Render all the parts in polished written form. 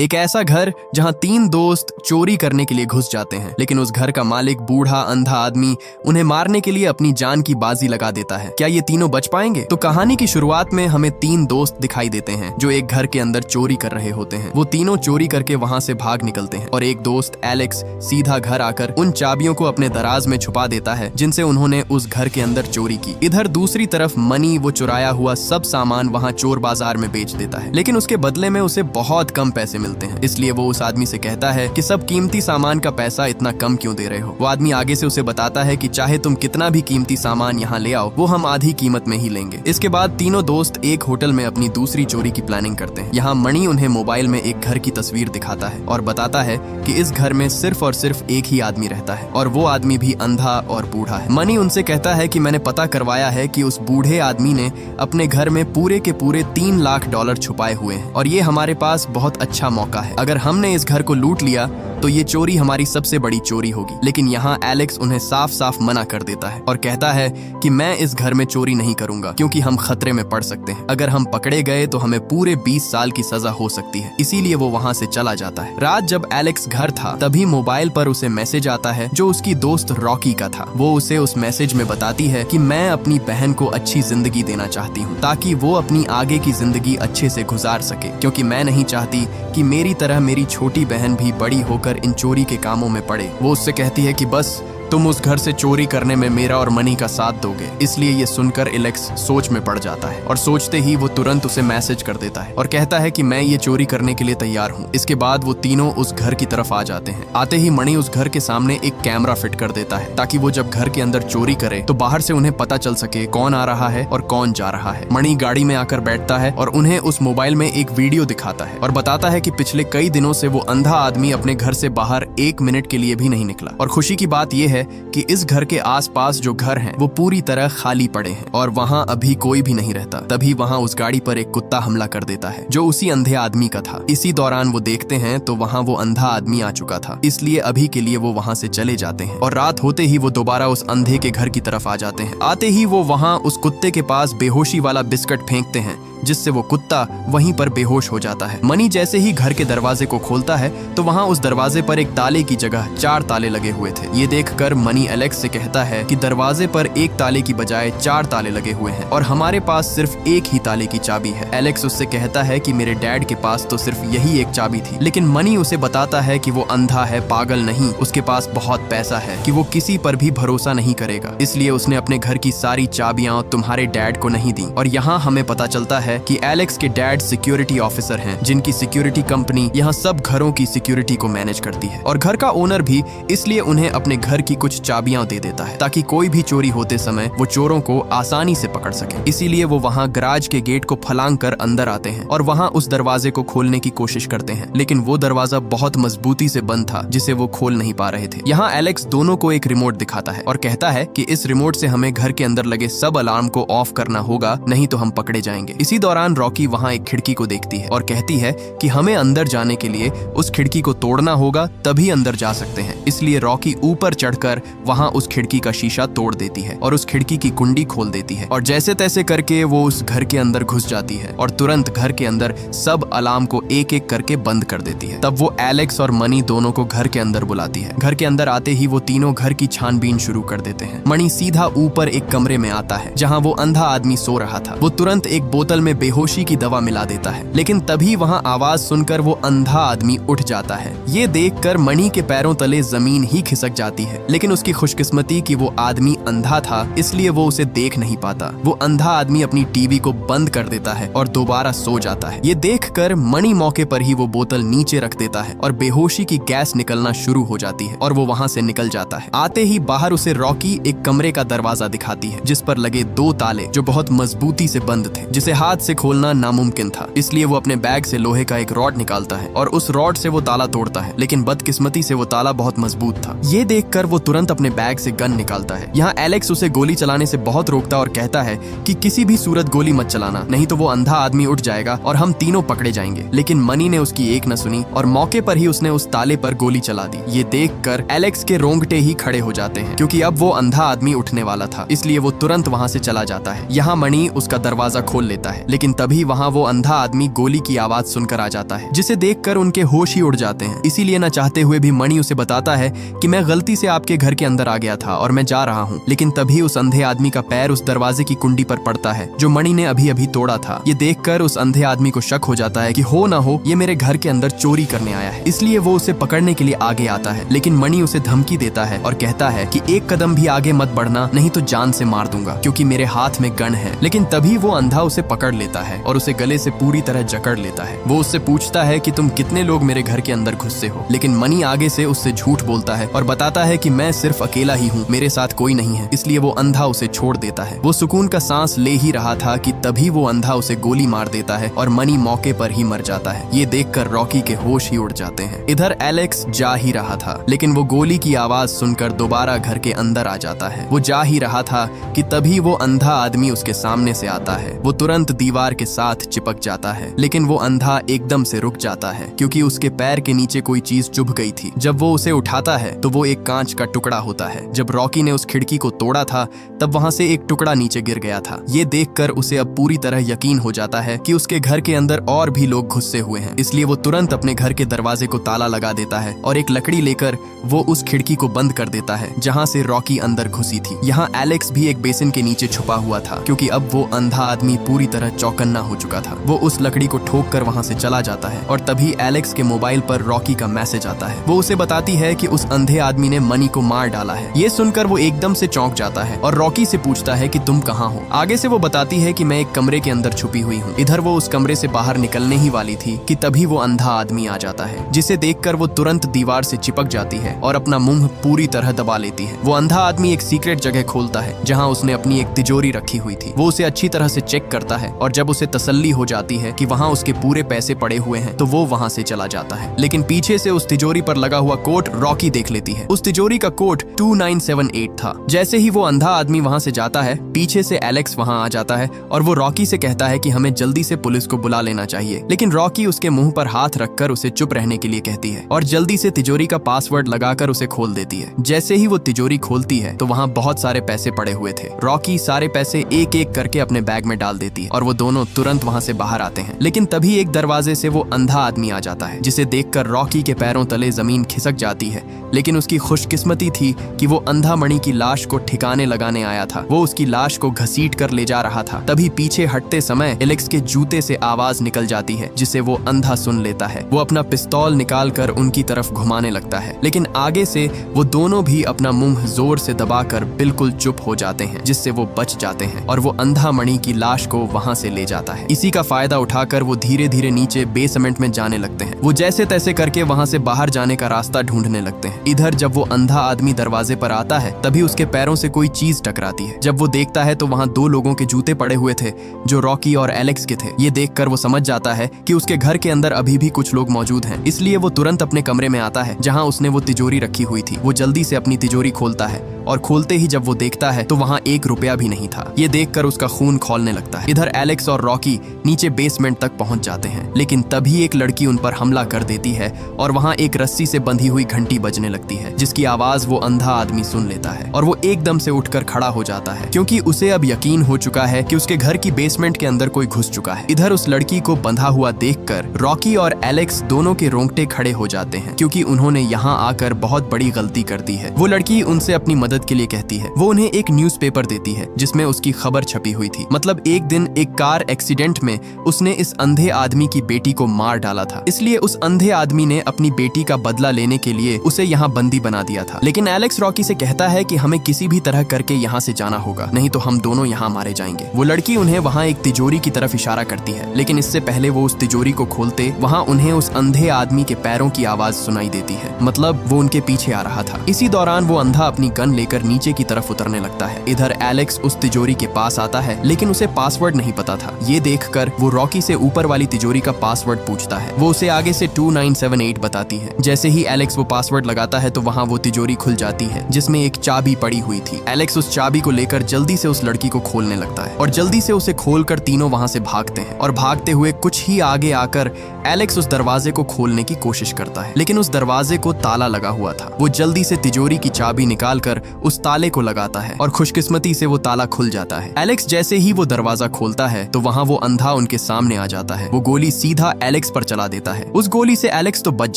एक ऐसा घर जहां 3 दोस्त चोरी करने के लिए घुस जाते हैं, लेकिन उस घर का मालिक बूढ़ा अंधा आदमी उन्हें मारने के लिए अपनी जान की बाजी लगा देता है। क्या ये तीनों बच पाएंगे? तो कहानी की शुरुआत में हमें 3 दोस्त दिखाई देते हैं जो एक घर के अंदर चोरी कर रहे होते हैं। वो तीनों चोरी करके वहां से भाग निकलते हैं और एक दोस्त एलेक्स सीधा घर आकर उन चाबियों को अपने दराज में छुपा देता है जिनसे उन्होंने उस घर के अंदर चोरी की। इधर दूसरी तरफ मनी वो चुराया हुआ सब सामान वहां चोर बाजार में बेच देता है, लेकिन उसके बदले में उसे बहुत कम पैसे मिलते हैं। इसलिए वो उस आदमी से कहता है कि सब कीमती सामान का पैसा इतना कम क्यों दे रहे हो। वो आदमी आगे से उसे बताता है कि चाहे तुम कितना भी कीमती सामान यहाँ ले आओ, वो हम आधी कीमत में ही लेंगे। इसके बाद तीनों दोस्त एक होटल में अपनी दूसरी चोरी की प्लानिंग करते हैं। यहाँ मणि उन्हें मोबाइल में एक घर की तस्वीर दिखाता है और बताता है कि इस घर में सिर्फ और सिर्फ एक ही आदमी रहता है और वो आदमी भी अंधा और बूढ़ा है। मणि उनसे कहता है कि मैंने पता करवाया है कि उस बूढ़े आदमी ने अपने घर में पूरे के पूरे $3 लाख छुपाए हुए हैं और ये हमारे पास बहुत अच्छा मौका है। अगर हमने इस घर को लूट लिया तो ये चोरी हमारी सबसे बड़ी चोरी होगी। लेकिन यहाँ एलेक्स उन्हें साफ साफ मना कर देता है और कहता है कि मैं इस घर में चोरी नहीं करूंगा क्योंकि हम खतरे में पड़ सकते हैं। अगर हम पकड़े गए तो हमें पूरे 20 साल की सजा हो सकती है। इसीलिए वो वहाँ से चला जाता है। रात जब एलेक्स घर था तभी मोबाइल पर उसे मैसेज आता है जो उसकी दोस्त रॉकी का था। वो उसे उस मैसेज में बताती है कि मैं अपनी बहन को अच्छी जिंदगी देना चाहती हूँ ताकि वो अपनी आगे की जिंदगी अच्छे से गुजार सके, क्योंकि मैं नहीं चाहती कि मेरी तरह मेरी छोटी बहन भी बड़ी होकर इन चोरी के कामों में पड़े। वो उससे कहती है कि बस तुम उस घर से चोरी करने में मेरा और मनी का साथ दोगे। इसलिए ये सुनकर एलेक्स सोच में पड़ जाता है और सोचते ही वो तुरंत उसे मैसेज कर देता है और कहता है कि मैं ये चोरी करने के लिए तैयार हूँ। इसके बाद वो तीनों उस घर की तरफ आ जाते हैं। आते ही मणि उस घर के सामने एक कैमरा फिट कर देता है ताकि वो जब घर के अंदर चोरी करे तो बाहर से उन्हें पता चल सके कौन आ रहा है और कौन जा रहा है। मणि गाड़ी में आकर बैठता है और उन्हें उस मोबाइल में एक वीडियो दिखाता है और बताता है कि पिछले कई दिनों से वो अंधा आदमी अपने घर से बाहर 1 मिनट के लिए भी नहीं निकला। और खुशी की बात यह है कि इस घर के आसपास जो घर हैं वो पूरी तरह खाली पड़े हैं और वहाँ अभी कोई भी नहीं रहता। तभी वहाँ उस गाड़ी पर एक कुत्ता हमला कर देता है जो उसी अंधे आदमी का था। इसी दौरान वो देखते हैं तो वहाँ वो अंधा आदमी आ चुका था, इसलिए अभी के लिए वो वहाँ से चले जाते हैं और रात होते ही वो दोबारा उस अंधे के घर की तरफ आ जाते हैं। आते ही वो वहाँ उस कुत्ते के पास बेहोशी वाला बिस्किट फेंकते हैं जिससे वो कुत्ता वहीं पर बेहोश हो जाता है। मणि जैसे ही घर के दरवाजे को खोलता है तो वहाँ उस दरवाजे पर एक ताले की जगह 4 ताले लगे हुए थे। ये देखकर मणि एलेक्स से कहता है कि दरवाजे पर एक ताले की बजाय 4 ताले लगे हुए हैं और हमारे पास सिर्फ एक ही ताले की चाबी है। एलेक्स उससे कहता है कि मेरे डैड के पास तो सिर्फ यही एक चाबी थी, लेकिन मणि उसे बताता है कि वो अंधा है, पागल नहीं, उसके पास बहुत पैसा है कि वो किसी पर भी भरोसा नहीं करेगा, इसलिए उसने अपने घर की सारी चाबियां तुम्हारे डैड को नहीं दी। और यहाँ हमें पता चलता है कि एलेक्स के डैड सिक्योरिटी ऑफिसर हैं जिनकी सिक्योरिटी कंपनी यहाँ सब घरों की सिक्योरिटी को मैनेज करती है और घर का ओनर भी इसलिए उन्हें अपने घर की कुछ चाबियां दे देता है ताकि कोई भी चोरी होते समय वो चोरों को आसानी से पकड़ सके। इसीलिए वो वहाँ गराज के गेट को फलांग कर अंदर आते हैं और वहाँ उस दरवाजे को खोलने की कोशिश करते हैं, लेकिन वो दरवाजा बहुत मजबूती से बंद था जिसे वो खोल नहीं पा रहे थे। यहाँ एलेक्स दोनों को एक रिमोट दिखाता है और कहता है कि इस रिमोट से हमें घर के अंदर लगे सब अलार्म को ऑफ करना होगा, नहीं तो हम पकड़े जाएंगे। इसी दौरान रॉकी वहाँ एक खिड़की को देखती है और कहती है कि हमें अंदर जाने के लिए उस खिड़की को तोड़ना होगा तभी अंदर जा सकते हैं। इसलिए रॉकी ऊपर चढ़कर वहाँ उस खिड़की का शीशा तोड़ देती है और उस खिड़की की कुंडी खोल देती है और जैसे तैसे करके वो उस घर के अंदर घुस जाती है और तुरंत घर के अंदर सब अलार्म को एक एक करके बंद कर देती है। तब वो एलेक्स और मणि दोनों को घर के अंदर बुलाती है। घर के अंदर आते ही वो तीनों घर की छानबीन शुरू कर देते हैं। मणि सीधा ऊपर एक कमरे में आता है जहाँ वो अंधा आदमी सो रहा था। वो तुरंत एक बोतल में बेहोशी की दवा मिला देता है, लेकिन तभी वहाँ आवाज सुनकर वो अंधा आदमी उठ जाता है। ये देखकर मणि के पैरों तले जमीन ही खिसक जाती है, लेकिन उसकी खुशकिस्मती कि वो आदमी अंधा था इसलिए वो उसे देख नहीं पाता। वो अंधा आदमी अपनी टीवी को बंद कर देता है और दोबारा सो जाता है। ये देखकर मणि मौके पर ही वो बोतल नीचे रख देता है और बेहोशी की गैस निकलना शुरू हो जाती है और वो वहाँ से निकल जाता है। आते ही बाहर उसे रॉकी एक कमरे का दरवाजा दिखाती है जिस पर लगे 2 ताले जो बहुत मजबूती से बंद थे, जिसे हाथ से खोलना नामुमकिन था। इसलिए वो अपने बैग से लोहे का एक रॉड निकालता है और उस रॉड से वो ताला तोड़ता है, लेकिन बदकिस्मती से वो ताला बहुत मजबूत था। ये देखकर वो तुरंत अपने बैग से गन निकालता है। यहाँ एलेक्स उसे गोली चलाने से बहुत रोकता और कहता है कि किसी भी सूरत गोली मत चलाना, नहीं तो वो अंधा आदमी उठ जाएगा और हम तीनों पकड़े जाएंगे। लेकिन मणि ने उसकी एक न सुनी और मौके पर ही उसने उस ताले पर गोली चला दी। ये देखकर एलेक्स के रोंगटे ही खड़े हो जाते हैं क्योंकि अब वो अंधा आदमी उठने वाला था, इसलिए वो तुरंत वहाँ से चला जाता है। यहाँ मणि उसका दरवाजा खोल लेता है, लेकिन तभी वहाँ वो अंधा आदमी गोली की आवाज सुनकर आ जाता है, जिसे देखकर उनके होश ही उड़ जाते हैं। इसीलिए न चाहते हुए भी मणि उसे बताता है कि मैं गलती से आपके घर के अंदर आ गया था और मैं जा रहा हूँ। लेकिन तभी उस अंधे आदमी का पैर उस दरवाजे की कुंडी पर पड़ता है जो मणि ने अभी अभी तोड़ा था। ये देखकर उस अंधे आदमी को शक हो जाता है कि हो ना हो ये मेरे घर के अंदर चोरी करने आया है, इसलिए वो उसे पकड़ने के लिए आगे आता है। लेकिन मणि उसे धमकी देता है और कहता है कि एक कदम भी आगे मत बढ़ना, नहीं तो जान से मार दूंगा, क्योंकि मेरे हाथ में गन है। लेकिन तभी वो अंधा उसे पकड़ लेता है और उसे गले से पूरी तरह जकड़ लेता है। वो उससे पूछता है कि तुम कितने लोग मेरे घर के अंदर घुसे हो, लेकिन मणि आगे से उससे झूठ बोलता है और बताता है कि मैं सिर्फ अकेला ही हूँ, मेरे साथ कोई नहीं है। इसलिए वो अंधा उसे छोड़ देता है। वो सुकून का सांस ले ही रहा था कि तभी वो अंधा उसे गोली मार देता है और मणि मौके पर ही मर जाता है। ये देखकर रॉकी के होश ही उड़ जाते हैं। इधर एलेक्स जा ही रहा था, लेकिन वो गोली की आवाज सुनकर दोबारा घर के अंदर आ जाता है। वो जा ही रहा था कि तभी वो अंधा आदमी उसके सामने से आता है। वो तुरंत दीवार के साथ चिपक जाता है, लेकिन वो अंधा एकदम से रुक जाता है क्योंकि उसके पैर के नीचे कोई चीज चुभ गई थी। जब वो उसे उठाता है तो वो एक कांच का टुकड़ा होता है। जब रॉकी ने उस खिड़की को तोड़ा था तब वहां से एक टुकड़ा नीचे गिर गया था। ये देखकर उसे अब पूरी तरह यकीन हो जाता है कि उसके घर के अंदर और भी लोग घुसे हुए हैं। इसलिए वो तुरंत अपने घर के दरवाजे को ताला लगा देता है और एक लकड़ी लेकर वो उस खिड़की को बंद कर देता है जहाँ से रॉकी अंदर घुसी थी। यहाँ एलेक्स भी एक बेसिन के नीचे छुपा हुआ था क्योंकि अब वो अंधा आदमी पूरी तरह चौकन्ना हो चुका था। वो उस लकड़ी को ठोक कर वहाँ से चला जाता है और तभी एलेक्स के मोबाइल पर रॉकी का मैसेज आता है। वो उसे बताती है कि उस अंधे आदमी ने मणि को मार डाला है। ये सुनकर वो एकदम से चौंक जाता है और रॉकी से पूछता है कि तुम कहाँ हो। आगे से वो बताती है कि मैं एक कमरे के अंदर छुपी हुई हूँ। इधर वो उस कमरे से बाहर निकलने ही वाली थी कि तभी वो अंधा आदमी आ जाता है, जिसे देखकर वो तुरंत दीवार से चिपक जाती है और अपना मुंह पूरी तरह दबा लेती है। वो अंधा आदमी एक सीक्रेट जगह खोलता है जहाँ उसने अपनी एक तिजोरी रखी हुई थी। वो उसे अच्छी तरह से चेक करता है और जब उसे तसल्ली हो जाती है कि वहाँ उसके पूरे पैसे पड़े हुए हैं तो वो वहाँ से चला जाता है। लेकिन पीछे से उस तिजोरी पर लगा हुआ कोट रॉकी देख लेती है। उस तिजोरी का कोड 2978 था। जैसे ही वो अंधा आदमी वहाँ से जाता है, पीछे से एलेक्स वहाँ आ जाता है और वो रॉकी से कहता है कि हमें जल्दी से पुलिस को बुला लेना चाहिए। लेकिन रॉकी उसके मुंह पर हाथ रखकर उसे चुप रहने के लिए कहती है और जल्दी से तिजोरी का पासवर्ड लगाकर उसे खोल देती है। जैसे ही वो तिजोरी खोलती है तो वहाँ बहुत सारे पैसे पड़े हुए थे। रॉकी सारे पैसे एक एक करके अपने बैग में डाल देती है और वो दोनों तुरंत वहाँ से बाहर आते हैं। लेकिन तभी एक दरवाजे से वो अंधा आदमी आ जाता है, जिसे देखकर रॉकी के पैरों तले जमीन खिसक जाती है। लेकिन उसकी खुशकिस्मती थी कि वो अंधा मणि की लाश को ठिकाने लगाने आया था। वो उसकी लाश को घसीट कर ले जा रहा था। तभी पीछे हटते समय एलेक्स के जूते से आवाज निकल जाती है, जिसे वो अंधा सुन लेता है। वो अपना पिस्तौल निकाल कर उनकी तरफ घुमाने लगता है, लेकिन आगे से वो दोनों भी अपना मुंह जोर से दबाकर बिल्कुल चुप हो जाते हैं, जिससे वो बच जाते हैं और वो अंधा मणि की लाश को वहां से ले जाता है। इसी का फायदा उठाकर वो धीरे धीरे नीचे बेसमेंट में जाने लगते हैं। वो जैसे तैसे करके वहां से बाहर जाने का रास्ता ढूंढने लगते हैं। इधर जब वो अंधा आदमी दरवाजे पर आता है तभी उसके पैरों से कोई चीज टकराती है। जब वो देखता है तो वहाँ दो लोगों के जूते पड़े हुए थे जो रॉकी और एलेक्स के थे। ये देखकर वो समझ जाता है कि उसके घर के अंदर अभी भी कुछ लोग मौजूद हैं। इसलिए वो तुरंत अपने कमरे में आता है जहाँ उसने वो तिजोरी रखी हुई थी। वो जल्दी से अपनी तिजोरी खोलता है और खोलते ही जब वो देखता है तो वहाँ 1 रुपया भी नहीं था। ये देखकर उसका खून खौलने लगता है। इधर एलेक्स और रॉकी नीचे बेसमेंट तक पहुंच जाते हैं, लेकिन तभी एक लड़की उन पर हमला कर देती है और वहाँ एक रस्सी से बंधी हुई घंटी बजने लगती है, जिसकी आवाज वो अंधा आदमी सुन लेता है और वो एकदम से उठकर खड़ा हो जाता है क्योंकि उसे अब यकीन हो चुका है कि उसके घर की बेसमेंट के अंदर कोई घुस चुका है। इधर उस लड़की को बंधा हुआ देखकर रॉकी और एलेक्स दोनों के रोंगटे खड़े हो जाते हैं क्योंकि उन्होंने यहाँ आकर बहुत बड़ी गलती कर दी है। वो लड़की उनसे अपनी मदद के लिए कहती है। वो उन्हें एक न्यूज़पेपर देती है जिसमें उसकी खबर छपी हुई थी। मतलब एक दिन एक कार एक्सीडेंट में उसने इस अंधे आदमी की बेटी को मार डाला था, इसलिए उस अंधे आदमी ने अपनी बेटी का बदला लेने के लिए उसे यहाँ बंदी बना दिया था। लेकिन एलेक्स रॉकी से कहता है कि हमें किसी भी तरह करके यहाँ से जाना होगा, नहीं तो हम दोनों यहाँ मारे जाएंगे। वो लड़की उन्हें वहाँ एक तिजोरी की तरफ इशारा करती है, लेकिन इससे पहले वो उस तिजोरी को खोलते वहाँ उन्हें उस अंधे आदमी के पैरों की आवाज सुनाई देती है। मतलब वो उनके पीछे आ रहा था। इसी दौरान वो अंधा अपनी गन लेकर नीचे की तरफ उतरने लगता है। इधर एलेक्स उस तिजोरी के पास आता है, लेकिन उसे पासवर्ड नहीं पता था। ये देखकर वो रॉकी से ऊपर वाली तिजोरी का पासवर्ड पूछता है। वो उसे आगे से 2978 बताती है। जैसे ही एलेक्स वो पासवर्ड लगाता है तो वहाँ वो तिजोरी खुल जाती है जिसमें एक चाबी पड़ी हुई थी। एलेक्स उस चाबी को लेकर जल्दी से उस लड़की को खोलने लगता है और जल्दी से उसे खोलकर तीनों वहाँ से भागते हैं और भागते हुए कुछ ही आगे आकर एलेक्स उस दरवाजे को खोलने की कोशिश करता है, लेकिन उस दरवाजे को ताला लगा हुआ था। वो जल्दी से तिजोरी की चाबी निकालकर उस ताले को लगाता है और खुशकिस्मती से वो ताला खुल जाता है। एलेक्स जैसे ही वो दरवाजा खोलता है तो वहाँ वो अंधा उनके सामने आ जाता है। वो गोली सीधा एलेक्स पर चला देता है। उस गोली से एलेक्स तो बच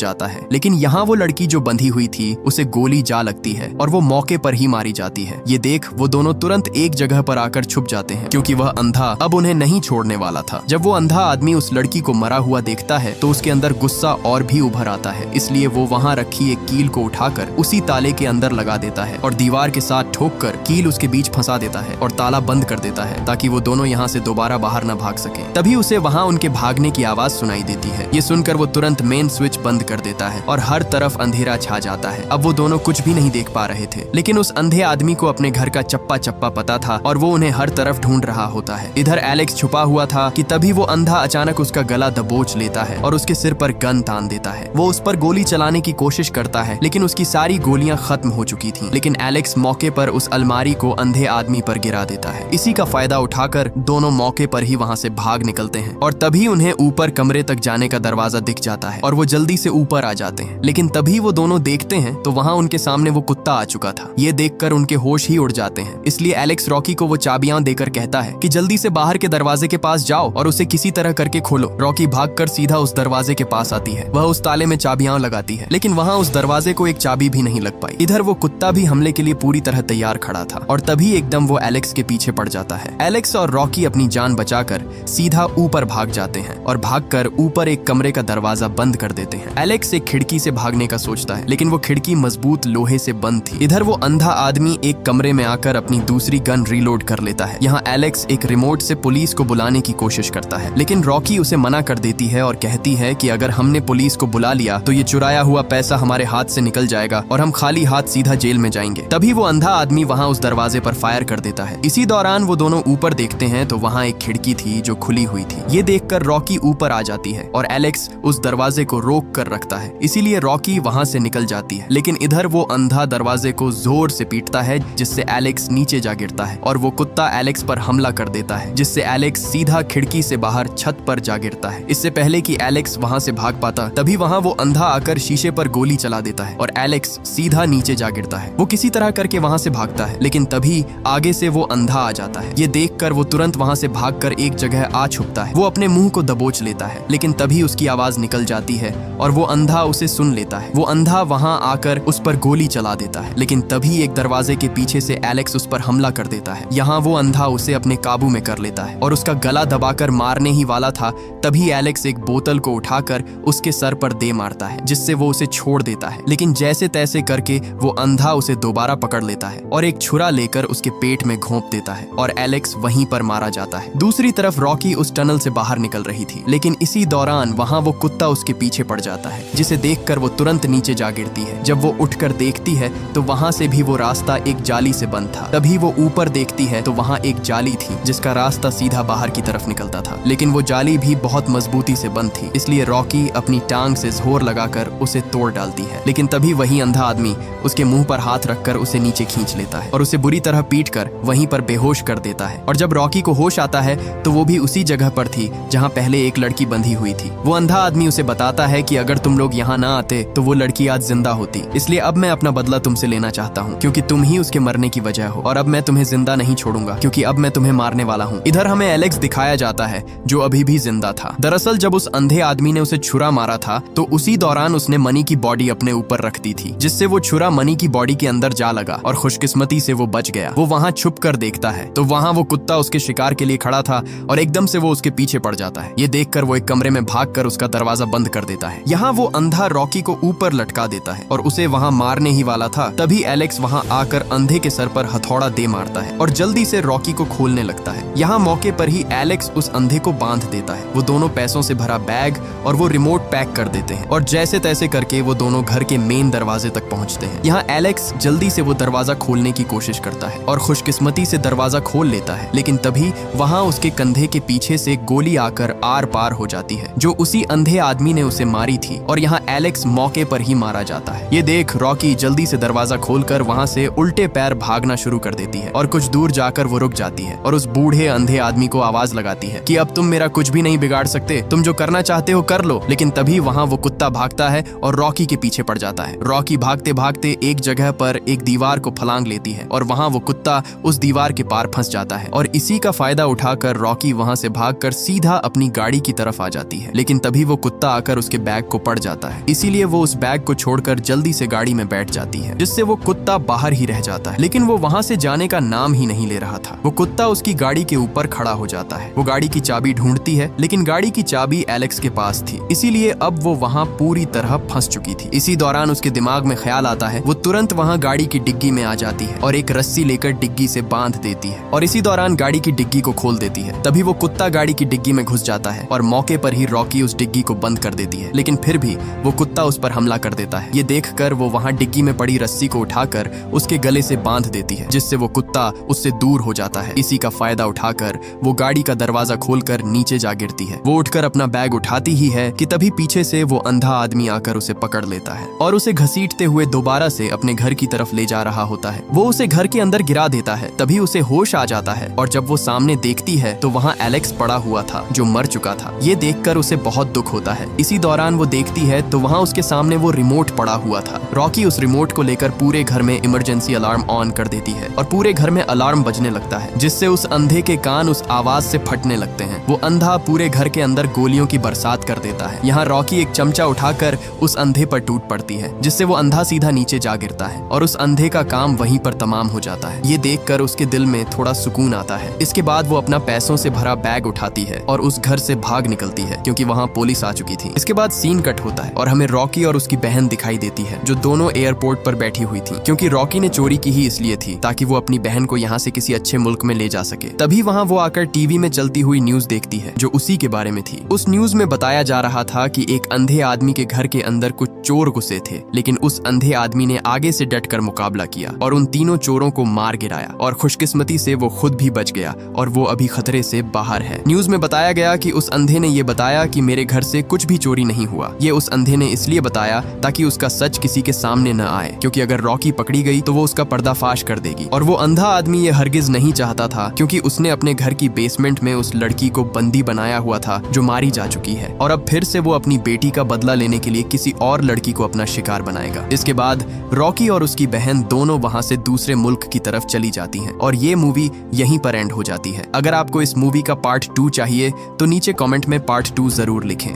जाता है, लेकिन यहाँ वो लड़की जो बंधी हुई थी उसे गोली जा लगती है और वो मौके पर ही मारी जाती है। ये देख वो दोनों तुरंत एक जगह पर आकर छुप जाते हैं, क्योंकि वह अंधा अब उन्हें नहीं छोड़ने वाला था। जब वो अंधा आदमी उस लड़की को मरा हुआ देखता है तो उसके अंदर गुस्सा और भी उभर आता है, इसलिए वो वहाँ रखी एक कील को उठाकर उसी ताले के अंदर लगा देता है और दीवार के साथ ठोककर कील उसके बीच फंसा देता है और ताला बंद कर देता है ताकि वो दोनों यहाँ से दोबारा बाहर न भाग सके। तभी उसे वहाँ उनके भागने की आवाज सुनाई देती है। ये सुनकर वो तुरंत मेन स्विच बंद कर देता है और हर तरफ अंधेरा छा जाता है। अब वो दोनों कुछ भी नहीं देख पा रहे थे, लेकिन उस अंधे आदमी को अपने घर का चप्पा चप्पा पता था और वो उन्हें हर तरफ ढूंढ रहा होता है। इधर एलेक्स छुपा हुआ था कि तभी वो अंधा अचानक उसका गला दबोच लेता है और उसके सिर पर गन तान देता है। वो उस पर गोली चलाने की कोशिश करता है, लेकिन उसकी सारी गोलियां खत्म हो चुकी थीं। लेकिन एलेक्स मौके पर उस अलमारी को अंधे आदमी पर गिरा देता है। इसी का फायदा उठाकर दोनों मौके पर ही वहाँ से भाग निकलते हैं और तभी उन्हें ऊपर कमरे तक जाने का दरवाजा दिख जाता है और वो जल्दी से ऊपर आ जाते हैं। लेकिन तभी वो दोनों देखते हैं तो वहाँ उनके सामने वो कुत्ता आ चुका था। ये देखकर उनके होश ही उड़ जाते हैं, इसलिए एलेक्स रॉकी को वो चाबियां देकर कहता है कि जल्दी से बाहर के दरवाजे के पास जाओ और उसे किसी तरह करके खोलो। रॉकी भागकर सीधा उस दरवाजे के पास आती है। वह उस ताले में चाबियां लगाती है, लेकिन वहाँ उस दरवाजे को एक चाबी भी नहीं लग पाई। इधर वो कुत्ता भी हमले के लिए पूरी तरह तैयार खड़ा था और तभी एकदम वो एलेक्स के पीछे पड़ जाता है। एलेक्स और रॉकी अपनी जान बचाकर सीधा ऊपर भाग जाते हैं और भागकर ऊपर एक कमरे का दरवाजा बंद कर देते हैं। एलेक्स एक खिड़की से भागने का सोचता है, लेकिन वो खिड़की मजबूत लोहे से बंद थी। इधर वो अंधा आदमी एक कमरे में आकर अपनी दूसरी गन रीलोड कर लेता है। यहाँ एलेक्स एक रिमोट से पुलिस को बुलाने की कोशिश करता है, लेकिन रॉकी उसे मना कर देती है और कहती है कि अगर हमने पुलिस को बुला लिया तो ये चुराया हुआ पैसा हमारे हाथ से निकल जाएगा और हम खाली हाथ सीधा जेल में जाएंगे। तभी वो अंधा आदमी वहाँ उस दरवाजे पर फायर कर देता है। इसी दौरान वो दोनों ऊपर देखते हैं तो वहाँ एक खिड़की थी जो खुली हुई थी। ये देखकर रॉकी ऊपर आ जाती है और एलेक्स उस दरवाजे को रोक कर रखता है, इसीलिए रॉकी वहाँ से निकल जाती है। लेकिन इधर वो अंधा दरवाजे को जोर से पीटता है, जिससे एलेक्स नीचे जा गिरता है और वो कुत्ता एलेक्स पर हमला कर देता है, जिससे एलेक्स सीधा खिड़की से बाहर छत पर जा गिरता है। इससे पहले कि एलेक्स वहाँ से भाग पाता तभी वहाँ वो अंधा आकर शीशे पर गोली चला देता है और एलेक्स सीधा नीचे जा गिरता है। वो किसी तरह करके वहाँ से भागता है, लेकिन तभी आगे से वो अंधा आ जाता है। ये देखकर वो तुरंत वहाँ से भागकर एक जगह आ छुपता है। वो अपने मुंह को दबोच लेता है, लेकिन तभी उसकी आवाज निकल जाती है और वो अंधा उसे सुन लेता है। वो अंधा वहाँ आकर उस पर गोली चला देता है, लेकिन तभी एक दरवाजे के पीछे से एलेक्स उस पर हमला कर देता है। यहाँ वो अंधा उसे अपने काबू में कर लेता है और उसका गला दबाकर मारने ही वाला था, तभी एलेक्स एक बोतल को उठाकर उसके सर पर दे मारता है, जिससे वो उसे छोड़ देता है। लेकिन जैसे तैसे करके वो अंधा उसे दोबारा पकड़ लेता है और एक छुरा लेकर उसके पेट में घोंप देता है और एलेक्स वहीं पर मारा जाता है। दूसरी तरफ रॉकी उस टनल से बाहर निकल रही थी, लेकिन इसी दौरान वहाँ वो कुत्ता उसके पीछे पड़ जाता है, जिसे देखकर वो तुरंत नीचे जा गिरती है। जब वो उठकर देखती है तो वहाँ से भी वो रास्ता एक जाली से बंद था। तभी वो ऊपर देखती है तो वहाँ एक जाली थी जिसका रास्ता सीधा बाहर की तरफ निकलता था, लेकिन वो जाली भी बहुत मजबूती से बंद थी, इसलिए रॉकी अपनी टांग से जोर लगाकर उसे तोड़ डालती है। लेकिन तभी वही अंधा आदमी उसके मुंह पर हाथ रखकर उसे नीचे खींच लेता है और उसे बुरी तरह पीटकर वहीं पर बेहोश कर देता है। और जब रॉकी को होश आता है तो वो भी उसी जगह पर थी जहाँ पहले एक लड़की बंधी हुई थी। वो अंधा आदमी उसे बताता है कि अगर तुम लोग यहाँ ना आते तो वो लड़की आज जिंदा होती, इसलिए अब मैं अपना बदला तुमसे लेना चाहता हूँ, क्योंकि तुम ही उसके मरने की वजह हो और अब मैं तुम्हें जिंदा नहीं छोड़ूंगा, क्योंकि अब मैं तुम्हें मारने वाला हूँ। इधर हमें एलेक्स दिखाया जाता है जो अभी भी जिंदा था। दरअसल जब उस अंधे आदमी ने उसे छुरा मारा था तो उसी दौरान उसने मनी की बॉडी अपने ऊपर रख दी थी, जिससे वो छुरा मनी की बॉडी के अंदर जा लगा और खुशकिस्मती से वो बच गया। वो वहाँ छुप कर देखता है तो वहाँ वो कुत्ता उसके शिकार के लिए खड़ा था और एकदम से वो उसके पीछे पड़ जाता है। ये देखकर वो एक कमरे में भागकर उसका दरवाजा बंद कर देता है। यहाँ वो अंधा रॉकी को ऊपर लटका देता है और उसे वहाँ मारने ही वाला था, तभी एलेक्स वहाँ आकर अंधे के सर पर हथौड़ा दे मारता है और जल्दी से रॉकी को खोलने लगता है। यहाँ मौके पर ही एलेक्स उस अंधे को बांध देता है। वो दोनों पैसों से भरा बैग और वो रिमोट पैक कर देते हैं और जैसे तैसे करके वो दोनों घर के मेन दरवाजे तक पहुंचते हैं। यहाँ एलेक्स जल्दी से वो दरवाजा खोलने की कोशिश करता है और खुशकिस्मती से दरवाजा खोल लेता है, लेकिन तभी वहाँ उसके कंधे के पीछे से गोली आकर आर पार हो जाती है जो उसी अंधे आदमी ने उसे मारी थी और यहाँ एलेक्स मौके पर ही मारा जाता है। ये देख रॉकी जल्दी से दरवाजा खोलकर वहाँ से उल्टे पैर भागना शुरू कर देती है और कुछ दूर जाकर वो रुक जाती है और उस बूढ़े अंधे आदमी को आवाज लगाती है कि अब तुम मेरा कुछ भी नहीं बिगाड़ सकते, तुम जो करना करना चाहते हो कर लो। लेकिन तभी वहाँ वो कुत्ता भागता है और रॉकी के पीछे पड़ जाता है। रॉकी भागते भागते एक जगह पर एक दीवार को फलांग लेती है और वहाँ वो कुत्ता उस दीवार के पार फंस जाता है और इसी का फायदा उठाकर रॉकी वहाँ से भागकर सीधा अपनी गाड़ी की तरफ आ जाती है। लेकिन तभी वो कुत्ता आकर उसके बैग को पड़ जाता है, इसीलिए वो उस बैग को छोड़कर जल्दी से गाड़ी में बैठ जाती है, जिससे वो कुत्ता बाहर ही रह जाता है। लेकिन वो वहाँ से जाने का नाम ही नहीं ले रहा था। वो कुत्ता उसकी गाड़ी के ऊपर खड़ा हो जाता है। वो गाड़ी की चाबी ढूंढती है, लेकिन गाड़ी की चाबी एलेक्स के पास थी, इसीलिए अब वो वहाँ पूरी तरह फंस चुकी थी। इसी दौरान उसके दिमाग में ख्याल आता है। वो तुरंत वहाँ गाड़ी की डिग्गी में आ जाती है और एक रस्सी लेकर डिग्गी से बांध देती है और इसी दौरान गाड़ी की डिग्गी को खोल देती है। तभी वो कुत्ता गाड़ी की डिग्गी में घुस जाता है और मौके पर ही रॉकी उस डिग्गी को बंद कर देती है। लेकिन फिर भी वो कुत्ता उस पर हमला कर देता है। ये देखकर वो वहाँ डिग्गी में पड़ी रस्सी को उठाकर उसके गले से बांध देती है, जिससे वो कुत्ता उससे दूर हो जाता है। इसी का फायदा उठाकर वो गाड़ी का दरवाजा खोलकर नीचे जा गिरती है। वो उठकर अपना बैग उठाती ही है कि तभी पीछे से वो अंधा आदमी आकर उसे पकड़ लेता है और उसे घसीटते हुए दोबारा से अपने घर की तरफ ले जा रहा होता है। वो उसे घर के अंदर गिरा देता है। तभी उसे होश आ जाता है और जब वो सामने देखती है तो वहाँ एलेक्स पड़ा हुआ था जो मर चुका था। ये देखकर उसे बहुत दुख होता है। इसी दौरान वो देखती है तो वहाँ उसके सामने वो रिमोट पड़ा हुआ था। रॉकी उस रिमोट को लेकर पूरे घर में इमरजेंसी अलार्म ऑन कर देती है और पूरे घर में अलार्म बजने लगता है, जिससे उस अंधे के कान उस आवाज से फटने लगते हैं। वो अंधा पूरे घर के अंदर गोलियों की बरसात कर देता है। यहाँ रॉकी एक चमचा उठाकर उस अंधे पर टूट पड़ती है, जिससे वो अंधा सीधा नीचे जा गिरता है और उस अंधे का काम वहीं पर तमाम हो जाता है। ये देखकर उसके दिल में थोड़ा सुकून आता है। इसके बाद वो अपना पैसों से भरा बैग उठाती है और उस घर से भाग निकलती है, क्योंकि वहाँ पुलिस आ चुकी थी। इसके बाद सीन कट होता है और हमें रॉकी और उसकी बहन दिखाई देती है, जो दोनों एयरपोर्ट पर बैठी हुई थी, क्योंकि रॉकी ने चोरी की ही इसलिए थी ताकि वो अपनी बहन को यहाँ से किसी अच्छे मुल्क में ले जा सके। तभी वहाँ वो आकर टीवी में चलती हुई न्यूज देखती है जो उसी के बारे में थी। उस न्यूज में बताया जा रहा था कि एक अंधे आदमी के घर के अंदर कुछ चोर घुसे थे, लेकिन उस अंधे आदमी ने आगे से डटकर मुकाबला किया और उन तीनों चोरों को मार गिराया और खुशकिस्मती से वो खुद भी बच गया और वो अभी खतरे से बाहर है। न्यूज में बताया गया कि उस अंधे ने ये बताया कि मेरे घर से कुछ भी चोरी नहीं हुआ। ये उस अंधे ने इसलिए बताया ताकि उसका सच किसी के सामने न आए, क्योंकि अगर रॉकी पकड़ी गई तो वो उसका पर्दाफाश कर देगी। और वो अंधा आदमी ये हरगिज नहीं चाहता था, क्योंकि उसने अपने घर की बेसमेंट में उस लड़की को बंदी बनाया हुआ था जो मारी जा चुकी है, और अब फिर से वो अपनी बेटी का बदला लेने के लिए किसी और लड़की को अपना शिकार बनाएगा। इसके बाद रॉकी और उसकी बहन दोनों वहां से दूसरे मुल्क की तरफ चली जाती हैं और ये मूवी यहीं पर एंड हो जाती है। अगर आपको इस मूवी का पार्ट 2 चाहिए तो नीचे कमेंट में पार्ट 2 जरूर लिखें।